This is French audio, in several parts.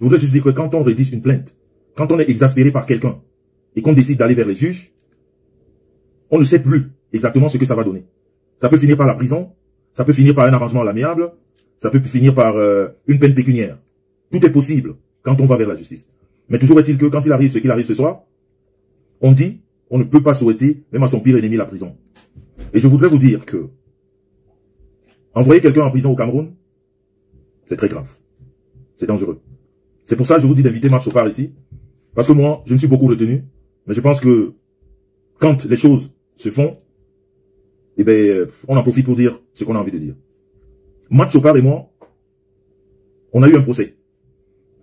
Je voudrais juste dire que quand on rédige une plainte, quand on est exaspéré par quelqu'un et qu'on décide d'aller vers les juges, on ne sait plus exactement ce que ça va donner. Ça peut finir par la prison, ça peut finir par un arrangement à l'amiable, ça peut finir par une peine pécuniaire. Tout est possible quand on va vers la justice. Mais toujours est-il que quand il arrive ce qu'il arrive ce soir, on dit, on ne peut pas souhaiter même à son pire ennemi la prison. Et je voudrais vous dire que envoyer quelqu'un en prison au Cameroun, c'est très grave. C'est dangereux. C'est pour ça que je vous dis d'inviter Marc Chopard ici. Parce que moi, je me suis beaucoup retenu. Mais je pense que quand les choses se font, eh ben, on en profite pour dire ce qu'on a envie de dire. Marc Chopard et moi, on a eu un procès.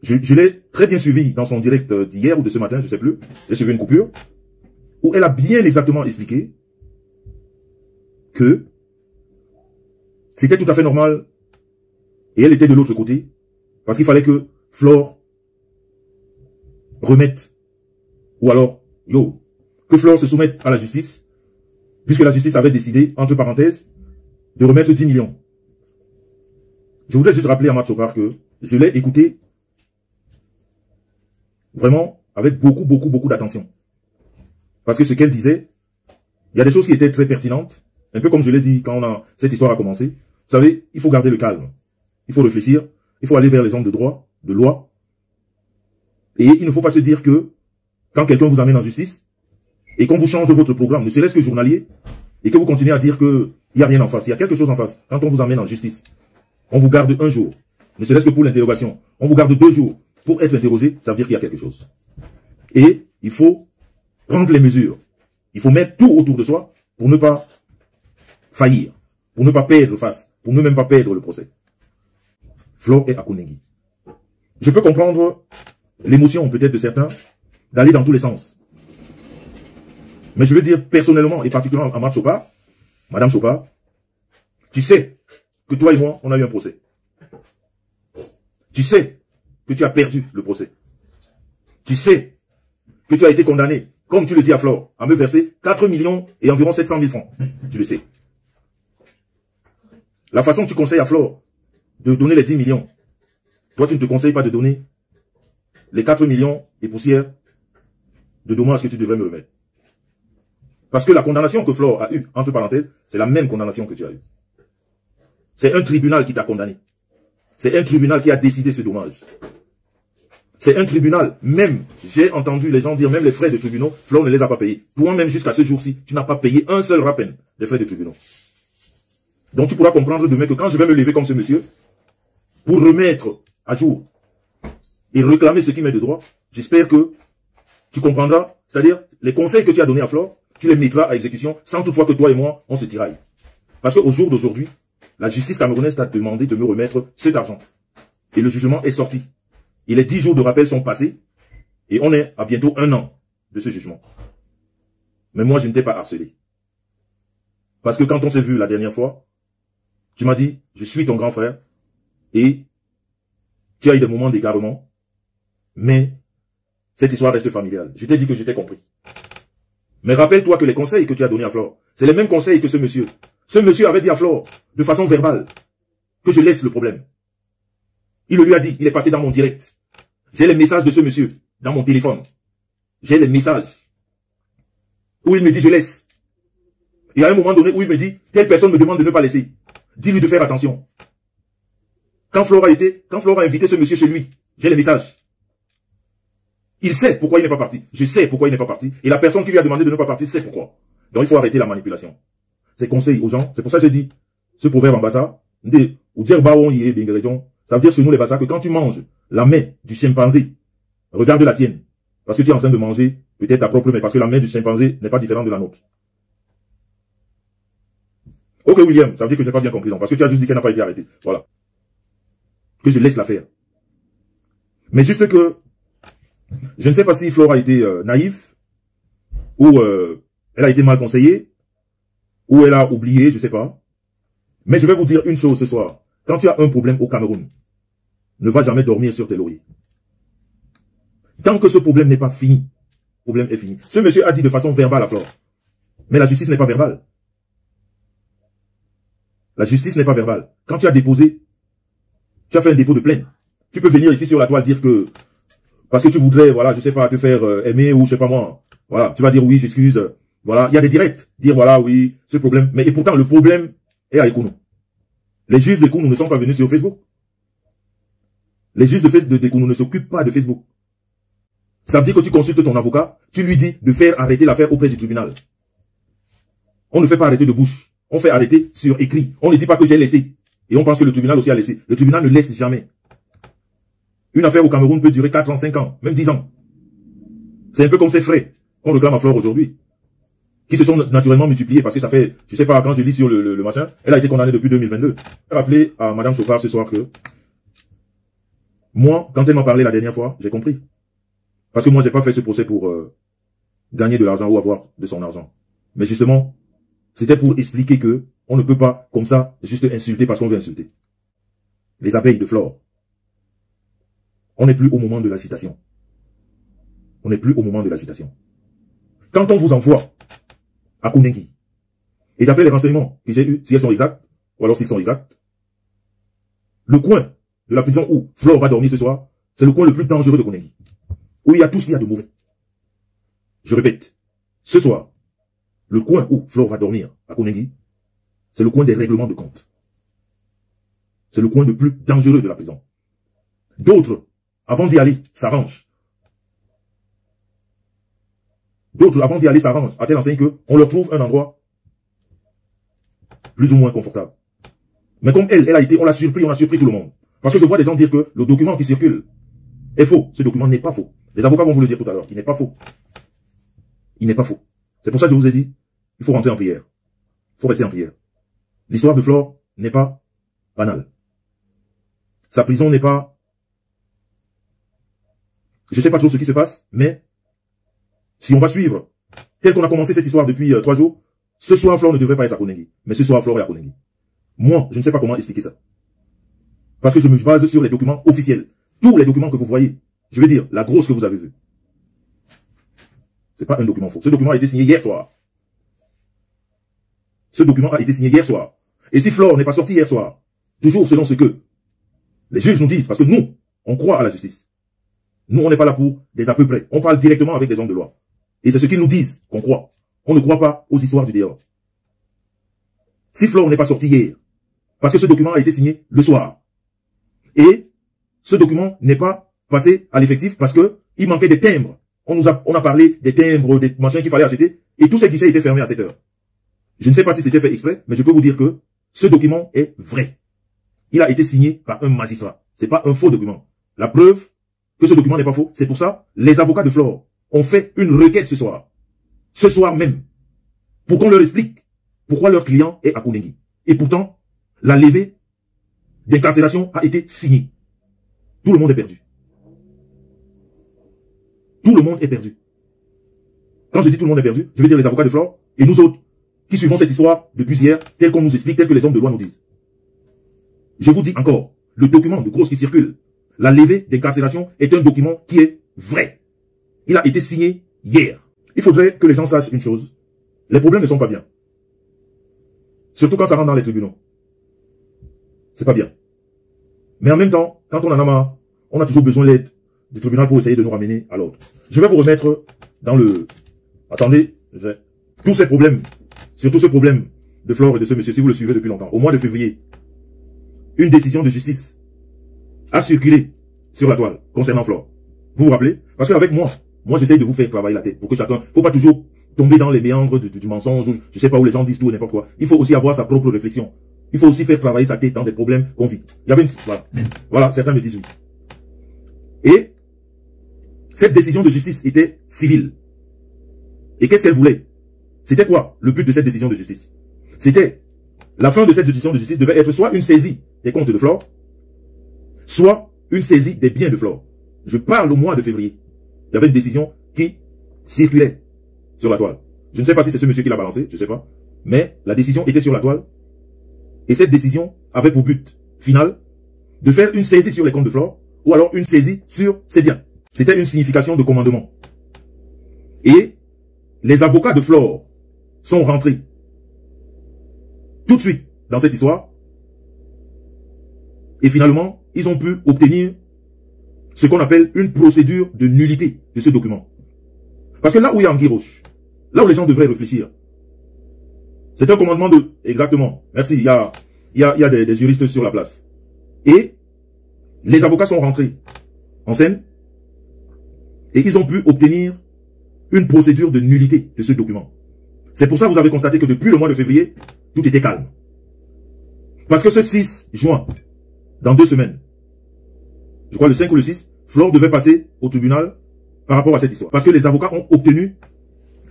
Je l'ai très bien suivi dans son direct d'hier ou de ce matin, je ne sais plus. J'ai suivi une coupure où elle a bien exactement expliqué que c'était tout à fait normal et elle était de l'autre côté parce qu'il fallait que Flore remette ou alors, que Flore se soumette à la justice puisque la justice avait décidé, entre parenthèses, de remettre 10 millions. Je voudrais juste rappeler à Marc Chopard que je l'ai écouté vraiment avec beaucoup d'attention. Parce que ce qu'elle disait, il y a des choses qui étaient très pertinentes, un peu comme je l'ai dit quand cette histoire a commencé. Vous savez, il faut garder le calme. Il faut réfléchir, il faut aller vers les hommes de droit, de loi. Et il ne faut pas se dire que quand quelqu'un vous amène en justice, et qu'on vous change votre programme, ne serait-ce que journalier, et que vous continuez à dire qu'il n'y a rien en face, il y a quelque chose en face. Quand on vous amène en justice, on vous garde un jour, ne serait-ce que pour l'interrogation. On vous garde 2 jours pour être interrogé, ça veut dire qu'il y a quelque chose. Et il faut prendre les mesures. Il faut mettre tout autour de soi pour ne pas faillir, pour ne pas perdre face, pour ne même pas perdre le procès. Flore est à Konengi. Je peux comprendre l'émotion peut-être de certains d'aller dans tous les sens. Mais je veux dire personnellement et particulièrement à Marc Chopard, Madame Chopard, tu sais que toi et moi, on a eu un procès. Tu sais que tu as perdu le procès. Tu sais que tu as été condamné, comme tu le dis à Flore, à me verser 4 millions et environ 700 000 francs. Tu le sais. La façon que tu conseilles à Flore de donner les 10 millions, toi tu ne te conseilles pas de donner les 4 millions et poussières de dommages que tu devrais me remettre. Parce que la condamnation que Flore a eue, entre parenthèses, c'est la même condamnation que tu as eue. C'est un tribunal qui t'a condamné. C'est un tribunal qui a décidé ce dommage. C'est un tribunal, même, j'ai entendu les gens dire, même les frais de tribunaux, Flore ne les a pas payés. Toi-même, jusqu'à ce jour-ci, tu n'as pas payé un seul rappel des frais de tribunaux. Donc tu pourras comprendre demain que quand je vais me lever comme ce monsieur, pour remettre à jour et réclamer ce qui m'est de droit, j'espère que tu comprendras, c'est-à-dire les conseils que tu as donnés à Flore, tu les mettras à exécution sans toutefois que toi et moi, on se tiraille. Parce qu'au jour d'aujourd'hui, la justice camerounaise t'a demandé de me remettre cet argent. Et le jugement est sorti. Et les 10 jours de rappel sont passés. Et on est à bientôt 1 an de ce jugement. Mais moi, je ne t'ai pas harcelé. Parce que quand on s'est vu la dernière fois, tu m'as dit, je suis ton grand frère. Et tu as eu des moments d'égarement. Mais cette histoire reste familiale. Je t'ai dit que je t'ai compris. Mais rappelle-toi que les conseils que tu as donnés à Flore, c'est les mêmes conseils que ce monsieur. Ce monsieur avait dit à Flore, de façon verbale, que je laisse le problème. Il le lui a dit, il est passé dans mon direct. J'ai les messages de ce monsieur dans mon téléphone. J'ai les messages où il me dit je laisse. Et à un moment donné où il me dit, telle personne me demande de ne pas laisser. Dis-lui de faire attention. Quand Flore a invité ce monsieur chez lui, j'ai les messages. Il sait pourquoi il n'est pas parti. Je sais pourquoi il n'est pas parti. Et la personne qui lui a demandé de ne pas partir sait pourquoi. Donc il faut arrêter la manipulation. C'est conseil aux gens. C'est pour ça que j'ai dit, ce proverbe en bassa, ça veut dire chez nous les bassa que quand tu manges la main du chimpanzé, regarde la tienne. Parce que tu es en train de manger peut-être ta propre main. Parce que la main du chimpanzé n'est pas différente de la nôtre. Ok William, ça veut dire que je n'ai pas bien compris. Non, parce que tu as juste dit qu'elle n'a pas été arrêtée. Voilà. Que je laisse la faire. Mais juste que je ne sais pas si Flore a été naïve, ou elle a été mal conseillée, ou elle a oublié, je ne sais pas. Mais je vais vous dire une chose ce soir. Quand tu as un problème au Cameroun, ne va jamais dormir sur tes lauriers. Tant que ce problème n'est pas fini, le problème est fini. Ce monsieur a dit de façon verbale à Flore. Mais la justice n'est pas verbale. La justice n'est pas verbale. Quand tu as déposé, tu as fait un dépôt de plainte. tu peux venir ici sur la toile dire que, parce que tu voudrais, voilà, je sais pas, te faire aimer ou je sais pas moi, voilà, tu vas dire oui, j'excuse, voilà, il y a des directs, dire voilà, oui, ce problème, mais et pourtant le problème est à Ekounou. Les juges d'Ekounou ne sont pas venus sur Facebook. Les juges d'Ekounou ne s'occupent pas de Facebook. Ça veut dire que tu consultes ton avocat, tu lui dis de faire arrêter l'affaire auprès du tribunal. On ne fait pas arrêter de bouche, on fait arrêter sur écrit. On ne dit pas que j'ai laissé. Et on pense que le tribunal aussi a laissé. Le tribunal ne laisse jamais. Une affaire au Cameroun peut durer 4 ans, 5 ans, même 10 ans. C'est un peu comme ces frais qu'on réclame à Flore aujourd'hui, qui se sont naturellement multipliés, parce que ça fait, je sais pas, quand je lis sur le machin, elle a été condamnée depuis 2022. Je vais rappeler à Madame Chopard ce soir que, moi, quand elle m'a parlé la dernière fois, j'ai compris. Parce que moi, j'ai pas fait ce procès pour gagner de l'argent ou avoir de son argent. Mais justement, c'était pour expliquer que on ne peut pas, comme ça, juste insulter parce qu'on veut insulter. Les abeilles de Flore. On n'est plus au moment de l'agitation. On n'est plus au moment de l'agitation. Quand on vous envoie à Kounengi, et d'après les renseignements que j'ai eus, si elles sont exactes, ou alors s'ils sont exacts, le coin de la prison où Flore va dormir ce soir, c'est le coin le plus dangereux de Kounengi. Où il y a tout ce qu'il y a de mauvais. Je répète, ce soir, le coin où Flore va dormir à Kounengi, c'est le coin des règlements de compte. C'est le coin le plus dangereux de la prison. D'autres, avant d'y aller, s'arrangent. D'autres, avant d'y aller, s'arrangent, à telle enseigne qu'on leur trouve un endroit plus ou moins confortable. Mais comme elle a été, on a surpris tout le monde. Parce que je vois des gens dire que le document qui circule est faux. Ce document n'est pas faux. Les avocats vont vous le dire tout à l'heure. Il n'est pas faux. Il n'est pas faux. C'est pour ça que je vous ai dit, il faut rentrer en prière. Il faut rester en prière. L'histoire de Flore n'est pas banale. Sa prison n'est pas... Je ne sais pas trop ce qui se passe, mais si on va suivre, tel qu'on a commencé cette histoire depuis 3 jours, ce soir, Flore ne devrait pas être à Kounengi. Mais ce soir, Flore est à Kounengi. Moi, je ne sais pas comment expliquer ça. Parce que je me base sur les documents officiels. Tous les documents que vous voyez. Je veux dire, la grosse que vous avez vue. C'est pas un document faux. Ce document a été signé hier soir. Ce document a été signé hier soir. Et si Flore n'est pas sorti hier soir, toujours selon ce que les juges nous disent, parce que nous, on croit à la justice. Nous, on n'est pas là pour des à peu près. On parle directement avec les hommes de loi. Et c'est ce qu'ils nous disent qu'on croit. On ne croit pas aux histoires du dehors. Si Flore n'est pas sorti hier, parce que ce document a été signé le soir, et ce document n'est pas passé à l'effectif parce que il manquait des timbres. On a parlé des timbres, des machins qu'il fallait acheter, et tous ces guichets étaient fermés à cette heure. Je ne sais pas si c'était fait exprès, mais je peux vous dire que ce document est vrai. Il a été signé par un magistrat. C'est pas un faux document. La preuve que ce document n'est pas faux, c'est pour ça, les avocats de Flore ont fait une requête ce soir même, pour qu'on leur explique pourquoi leur client est à Kounengi. Et pourtant, la levée d'incarcération a été signée. Tout le monde est perdu. Tout le monde est perdu. Quand je dis tout le monde est perdu, je veux dire les avocats de Flore et nous autres qui suivons cette histoire depuis hier, tel qu'on nous explique, tel que les hommes de loi nous disent. Je vous dis encore, le document de grosse qui circule, la levée d'incarcération est un document qui est vrai. Il a été signé hier. Il faudrait que les gens sachent une chose. Les problèmes ne sont pas bien. Surtout quand ça rentre dans les tribunaux. C'est pas bien. Mais en même temps, quand on en a marre, on a toujours besoin de l'aide du tribunal pour essayer de nous ramener à l'ordre. Je vais vous remettre dans le... Attendez, tous ces problèmes, surtout ce problème de Flore et de ce monsieur, si vous le suivez depuis longtemps, au mois de février, une décision de justice a circulé sur la toile concernant Flore. Vous vous rappelez? Parce qu'avec moi j'essaye de vous faire travailler la tête pour que chacun, faut pas toujours tomber dans les méandres du mensonge, je sais pas où les gens disent tout et n'importe quoi. Il faut aussi avoir sa propre réflexion. Il faut aussi faire travailler sa tête dans des problèmes qu'on vit. Il y avait une... Voilà, certains me disent oui. Et cette décision de justice était civile. Et qu'est-ce qu'elle voulait? C'était quoi le but de cette décision de justice? C'était, la fin de cette décision de justice devait être soit une saisie des comptes de Flore, soit une saisie des biens de Flore. Je parle au mois de février. Il y avait une décision qui circulait sur la toile. Je ne sais pas si c'est ce monsieur qui l'a balancé, je ne sais pas. Mais la décision était sur la toile. Et cette décision avait pour but final de faire une saisie sur les comptes de Flore ou alors une saisie sur ses biens. C'était une signification de commandement. Et les avocats de Flore sont rentrés tout de suite dans cette histoire. Et finalement, ils ont pu obtenir ce qu'on appelle une procédure de nullité de ce document. Parce que là où il y a Anguille Roche, là où les gens devraient réfléchir, c'est un commandement de... Exactement. Merci. Il y a des juristes sur la place. Et les avocats sont rentrés en scène et ils ont pu obtenir une procédure de nullité de ce document. C'est pour ça que vous avez constaté que depuis le mois de février, tout était calme. Parce que ce 6 juin, dans 2 semaines, je crois le 5 ou le 6, Flore devait passer au tribunal par rapport à cette histoire. Parce que les avocats ont obtenu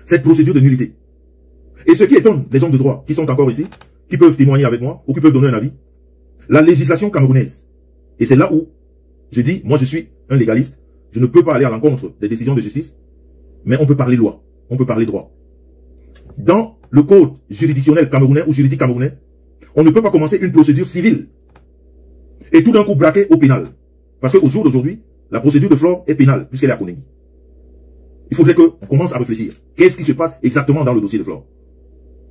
cette procédure de nullité. Et ce qui étonne les hommes de droit qui sont encore ici, qui peuvent témoigner avec moi, ou qui peuvent donner un avis, la législation camerounaise, et c'est là où je dis, moi je suis un légaliste, je ne peux pas aller à l'encontre des décisions de justice, mais on peut parler loi, on peut parler droit. Dans le code juridictionnel camerounais ou juridique camerounais, on ne peut pas commencer une procédure civile et tout d'un coup braquer au pénal. Parce qu'au jour d'aujourd'hui, la procédure de Flore est pénale puisqu'elle est à Koningui. Il faudrait qu'on commence à réfléchir. Qu'est-ce qui se passe exactement dans le dossier de Flore?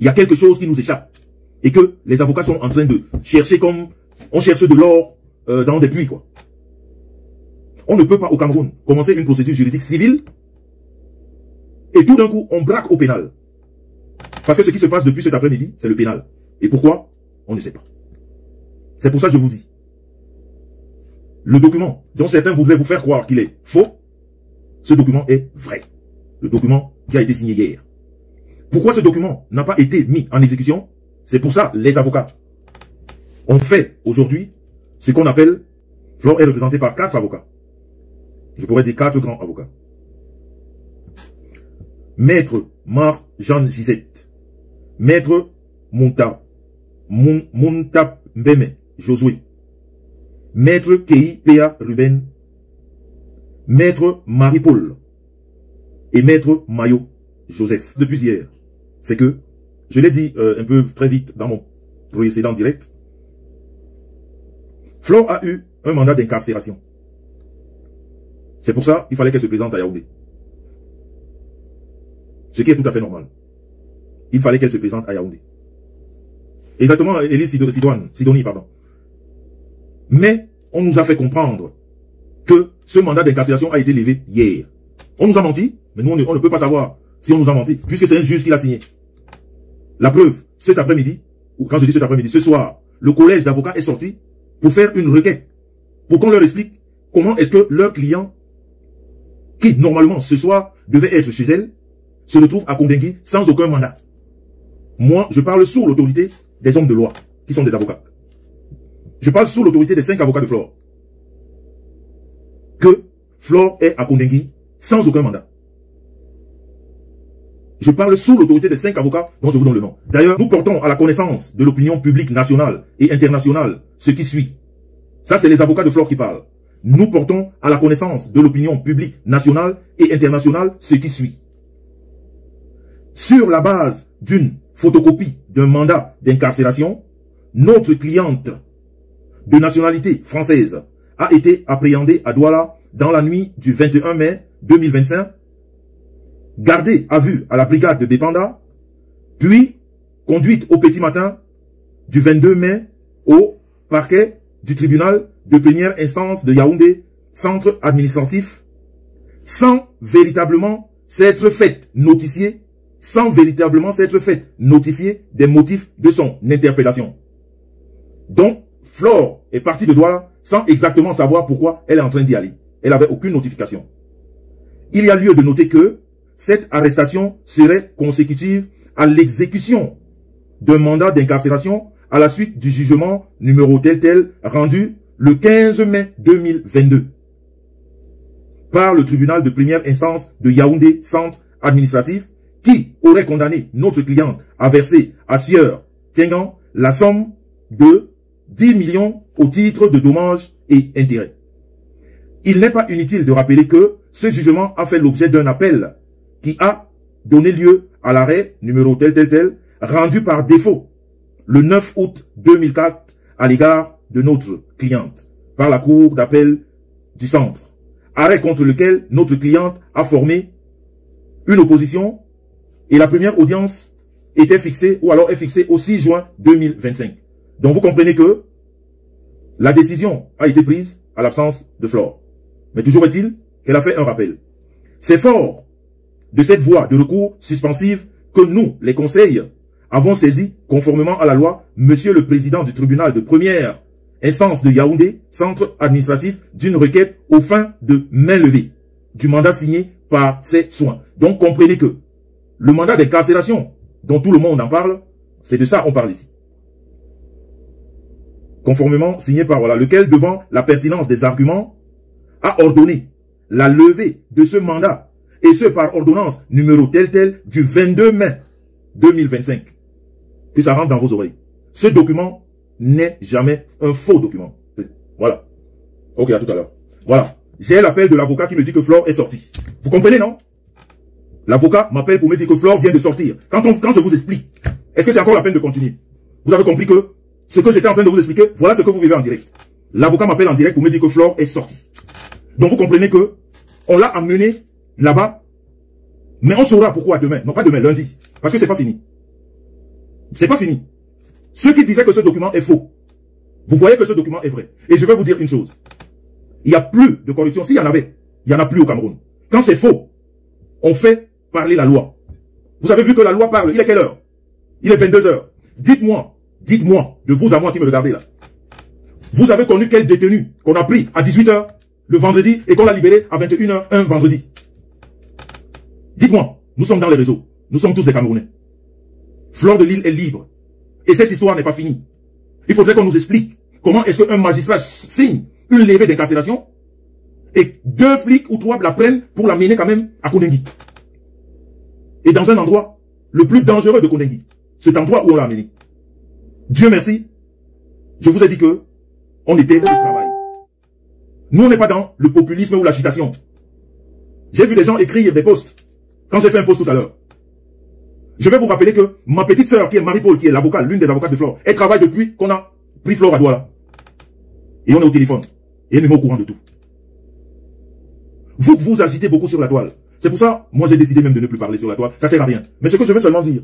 Il y a quelque chose qui nous échappe et que les avocats sont en train de chercher comme on cherche de l'or dans des puits, quoi. On ne peut pas au Cameroun commencer une procédure juridique civile et tout d'un coup on braque au pénal. Parce que ce qui se passe depuis cet après-midi, c'est le pénal. Et pourquoi? On ne sait pas. C'est pour ça que je vous dis. Le document dont certains voudraient vous faire croire qu'il est faux, ce document est vrai. Le document qui a été signé hier. Pourquoi ce document n'a pas été mis en exécution? C'est pour ça les avocats ont fait aujourd'hui ce qu'on appelle, Flore est représenté par 4 avocats. Je pourrais dire 4 grands avocats. Maître Mar-Jean Gisette, Maître Montap Mbeme Josué, Maître Kei Péa Ruben, Maître Marie-Paul et Maître Mayo Joseph. Depuis hier, c'est que, je l'ai dit un peu très vite dans mon précédent direct, Flore a eu un mandat d'incarcération. C'est pour ça qu'il fallait qu'elle se présente à Yaoundé. Ce qui est tout à fait normal. Il fallait qu'elle se présente à Yaoundé. Exactement, Élise Sidonie, pardon. Mais on nous a fait comprendre que ce mandat d'incarcération a été levé hier. On nous a menti, mais nous on ne peut pas savoir si on nous a menti, puisque c'est un juge qui l'a signé. La preuve, cet après-midi, ou quand je dis cet après-midi, ce soir, le collège d'avocats est sorti pour faire une requête, pour qu'on leur explique comment est-ce que leur client, qui normalement ce soir devait être chez elle, se retrouve à Koningui sans aucun mandat. Moi, je parle sous l'autorité des hommes de loi, qui sont des avocats. Je parle sous l'autorité des 5 avocats de Flore. Que Flore est à Koningui sans aucun mandat. Je parle sous l'autorité des 5 avocats dont je vous donne le nom. D'ailleurs, nous portons à la connaissance de l'opinion publique nationale et internationale ce qui suit. Ça, c'est les avocats de Flore qui parlent. Nous portons à la connaissance de l'opinion publique nationale et internationale ce qui suit. Sur la base d'une photocopie d'un mandat d'incarcération, notre cliente de nationalité française a été appréhendée à Douala dans la nuit du 21 mai 2025, gardée à vue à la brigade de Bépanda, puis conduite au petit matin du 22 mai au parquet du tribunal de première instance de Yaoundé, centre administratif, sans véritablement s'être fait notifier, des motifs de son interpellation. Donc, Flore est partie de Douala sans exactement savoir pourquoi elle est en train d'y aller. Elle n'avait aucune notification. Il y a lieu de noter que cette arrestation serait consécutive à l'exécution d'un mandat d'incarcération à la suite du jugement numéro tel rendu le 15 mai 2022 par le tribunal de première instance de Yaoundé, centre administratif, qui aurait condamné notre cliente à verser à Sieur Tiengan la somme de 10 millions au titre de dommages et intérêts. Il n'est pas inutile de rappeler que ce jugement a fait l'objet d'un appel qui a donné lieu à l'arrêt numéro tel rendu par défaut le 9 août 2004 à l'égard de notre cliente par la cour d'appel du centre. Arrêt contre lequel notre cliente a formé une opposition et la première audience était fixée ou alors est fixée au 6 juin 2025. Donc vous comprenez que la décision a été prise à l'absence de Flore. Mais toujours est-il qu'elle a fait un rappel. C'est fort de cette voie de recours suspensive que nous, les conseils, avons saisi, conformément à la loi, Monsieur le Président du tribunal de première instance de Yaoundé, centre administratif, d'une requête aux fins de mainlevée du mandat signé par ses soins. Donc comprenez que le mandat d'incarcération, dont tout le monde en parle, c'est de ça qu'on parle ici. Conformément signé par voilà, lequel, devant la pertinence des arguments, a ordonné la levée de ce mandat, et ce par ordonnance numéro tel du 22 mai 2025. Que ça rentre dans vos oreilles. Ce document n'est jamais un faux document. Voilà. Ok, à tout à l'heure. Voilà. J'ai l'appel de l'avocat qui me dit que Flore est sortie. Vous comprenez, non? L'avocat m'appelle pour me dire que Flore vient de sortir. Quand je vous explique, est-ce que c'est encore la peine de continuer? Vous avez compris que ce que j'étais en train de vous expliquer, voilà ce que vous vivez en direct. L'avocat m'appelle en direct pour me dire que Flore est sortie. Donc vous comprenez que on l'a amené là-bas, mais on saura pourquoi demain. Non, pas demain, lundi. Parce que c'est pas fini. C'est pas fini. Ceux qui disaient que ce document est faux, vous voyez que ce document est vrai. Et je vais vous dire une chose. Il n'y a plus de corruption. S'il y en avait, il n'y en a plus au Cameroun. Quand c'est faux, on fait parler la loi. Vous avez vu que la loi parle. Il est quelle heure? Il est 22 heures. Dites-moi, de vous à moi qui me regardez là. Vous avez connu quel détenu qu'on a pris à 18 heures le vendredi et qu'on l'a libéré à 21 heures un vendredi? Dites-moi, nous sommes dans les réseaux. Nous sommes tous des Camerounais. Flore de Lille est libre. Et cette histoire n'est pas finie. Il faudrait qu'on nous explique comment est-ce qu'un magistrat signe une levée d'incarcération et 2 flics ou 3 la prennent pour la mener quand même à Kondengi. Et dans un endroit le plus dangereux de Kondengi. Cet endroit où on l'a amené. Dieu merci, je vous ai dit que on était au travail. Nous, on n'est pas dans le populisme ou l'agitation. J'ai vu des gens écrire des posts. Quand j'ai fait un post tout à l'heure. Je vais vous rappeler que ma petite sœur, qui est Marie-Paul, qui est l'avocate, l'une des avocates de Flore, elle travaille depuis qu'on a pris Flore à Douala. Et on est au téléphone. Et elle est au courant de tout. Vous agitez beaucoup sur la toile. C'est pour ça, moi j'ai décidé même de ne plus parler sur la toile. Ça sert à rien. Mais ce que je veux seulement dire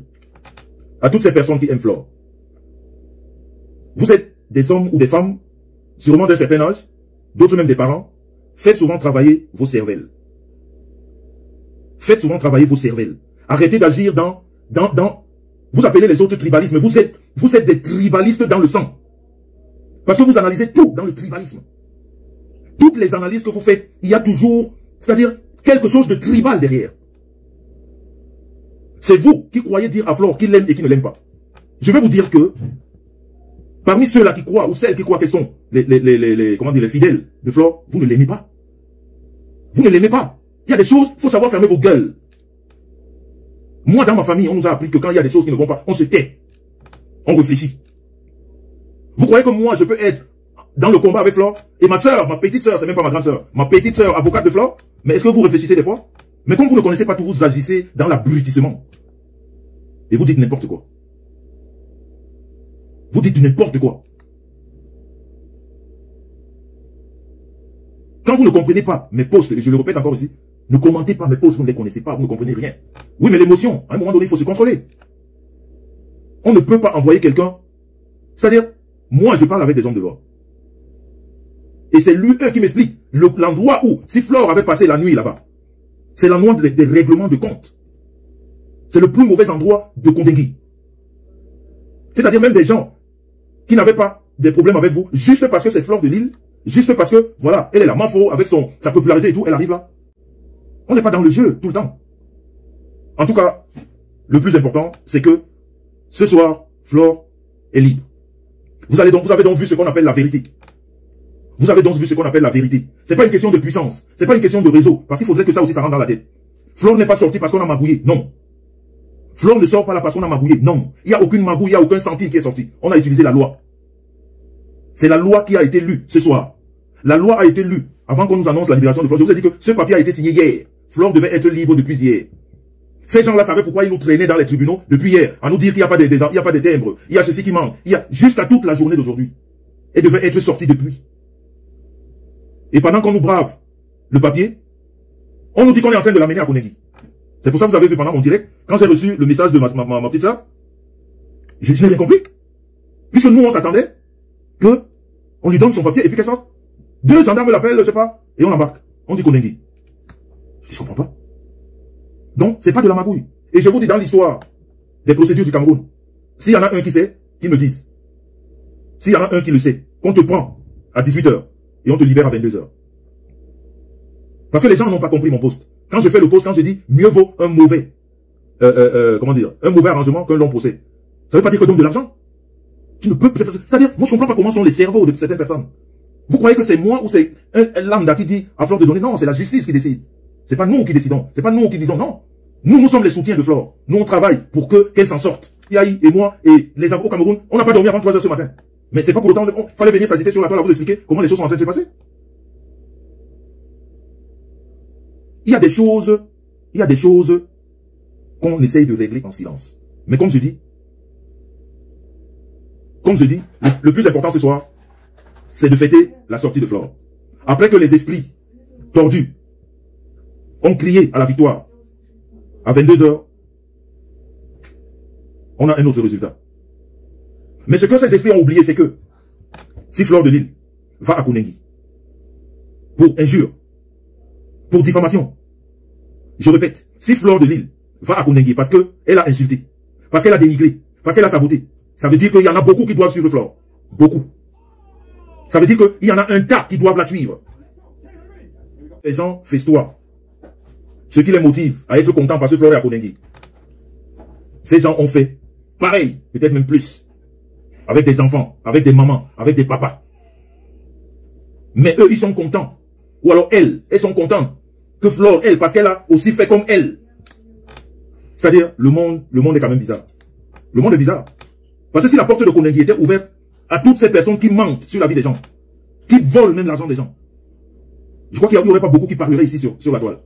à toutes ces personnes qui aiment Flore. Vous êtes des hommes ou des femmes, sûrement d'un certain âge, d'autres même des parents. Faites souvent travailler vos cervelles. Faites souvent travailler vos cervelles. Arrêtez d'agir dans vous appelez les autres tribalismes. Vous êtes des tribalistes dans le sang. Parce que vous analysez tout dans le tribalisme. Toutes les analyses que vous faites, il y a toujours, c'est-à-dire, quelque chose de tribal derrière. C'est vous qui croyez dire à Flore qui l'aime et qui ne l'aime pas. Je vais vous dire que, parmi ceux-là qui croient, ou celles qui croient qu'elles sont les fidèles de Flore, vous ne l'aimez pas. Vous ne l'aimez pas. Il y a des choses, il faut savoir fermer vos gueules. Moi, dans ma famille, on nous a appris que quand il y a des choses qui ne vont pas, on se tait. On réfléchit. Vous croyez que moi, je peux être dans le combat avec Flore? Et ma soeur, ma petite soeur, c'est même pas ma grande soeur, ma petite soeur, avocate de Flore? Mais est-ce que vous réfléchissez des fois? Mais comme vous ne connaissez pas tout, vous agissez dans l'abrutissement. Et vous dites n'importe quoi. Vous dites n'importe quoi. Quand vous ne comprenez pas mes posts, et je le répète encore ici, ne commentez pas mes posts, vous ne les connaissez pas, vous ne comprenez rien. Oui, mais l'émotion, à un moment donné, il faut se contrôler. On ne peut pas envoyer quelqu'un. C'est-à-dire, moi, je parle avec des hommes de loi. Et c'est lui, eux, qui m'explique l'endroit où, si Flore avait passé la nuit là-bas, c'est l'endroit des règlements de compte. C'est le plus mauvais endroit de Kondengi. C'est-à-dire même des gens qui n'avaient pas des problèmes avec vous, juste parce que c'est Flore de Lille, juste parce que, voilà, elle est la Mafo, avec sa popularité et tout, elle arrive là. On n'est pas dans le jeu tout le temps. En tout cas, le plus important, c'est que ce soir, Flore est libre. Vous avez donc vu ce qu'on appelle la vérité. Vous avez donc vu ce qu'on appelle la vérité. C'est pas une question de puissance. C'est pas une question de réseau. Parce qu'il faudrait que ça aussi, ça rentre dans la tête. Flore n'est pas sorti parce qu'on a magouillé. Non. Flore ne sort pas là parce qu'on a magouillé. Non. Il n'y a aucune magouille, il n'y a aucun centime qui est sorti. On a utilisé la loi. C'est la loi qui a été lue ce soir. La loi a été lue avant qu'on nous annonce la libération de Flore. Je vous ai dit que ce papier a été signé hier. Flore devait être libre depuis hier. Ces gens-là savaient pourquoi ils nous traînaient dans les tribunaux depuis hier, à nous dire qu'il n'y a pas de timbres, il y a ceci qui manque, il y a jusqu'à toute la journée d'aujourd'hui. Et devait être sorti depuis. Et pendant qu'on nous brave le papier, on nous dit qu'on est en train de l'amener à Kondengi. C'est pour ça que vous avez vu pendant mon direct, quand j'ai reçu le message de ma petite soeur, je n'ai rien compris. Puisque nous, on s'attendait que on lui donne son papier et puis qu'elle sorte. 2 gendarmes l'appellent, je sais pas, et on l'embarque. On dit Konengi. Je dis, je comprends pas. Donc, c'est pas de la magouille. Et je vous dis dans l'histoire des procédures du Cameroun, s'il y en a un qui sait, qu'il me dise. S'il y en a un qui le sait, qu'on te prend à 18h et on te libère à 22h. Parce que les gens n'ont pas compris mon poste. Quand je fais le poste, quand je dis mieux vaut un mauvais, comment dire, un mauvais arrangement qu'un long procès. Ça veut pas dire que donne de l'argent. Tu ne peux, c'est-à-dire, moi je comprends pas comment sont les cerveaux de certaines personnes. Vous croyez que c'est moi ou c'est un lambda qui dit à Flore de donner? Non, c'est la justice qui décide. C'est pas nous qui décidons. C'est pas nous qui disons non. Nous sommes les soutiens de Flore. Nous, on travaille pour qu'elle s'en sorte. Yahi et moi et les avocats au Cameroun, on n'a pas dormi avant 3h ce matin. Mais c'est pas pour autant, il fallait venir s'agiter sur la toile à vous expliquer comment les choses sont en train de se passer. Il y a des choses qu'on essaye de régler en silence. Mais comme je dis, le plus important ce soir, c'est de fêter la sortie de Flore. Après que les esprits tordus ont crié à la victoire, à 22h, on a un autre résultat. Mais ce que ces esprits ont oublié, c'est que si Flore de Lille va à Konengi pour injure, pour diffamation, je répète, si Flore de Lille va à Konengi parce qu'elle a insulté, parce qu'elle a dénigré, parce qu'elle a saboté, ça veut dire qu'il y en a beaucoup qui doivent suivre Flore. Beaucoup. Ça veut dire qu'il y en a un tas qui doivent la suivre. Les gens festoient. Ce qui les motive à être contents parce que Flore est à Konengi. Ces gens ont fait pareil, peut-être même plus. Avec des enfants, avec des mamans, avec des papas. Mais eux, ils sont contents. Ou alors elles sont contentes que Flore, elle, parce qu'elle a aussi fait comme elle. C'est-à-dire, le monde est quand même bizarre. Le monde est bizarre. Parce que si la porte de Konengi était ouverte à toutes ces personnes qui mentent sur la vie des gens, qui volent même l'argent des gens, je crois qu'il n'y aurait pas beaucoup qui parleraient ici sur la toile.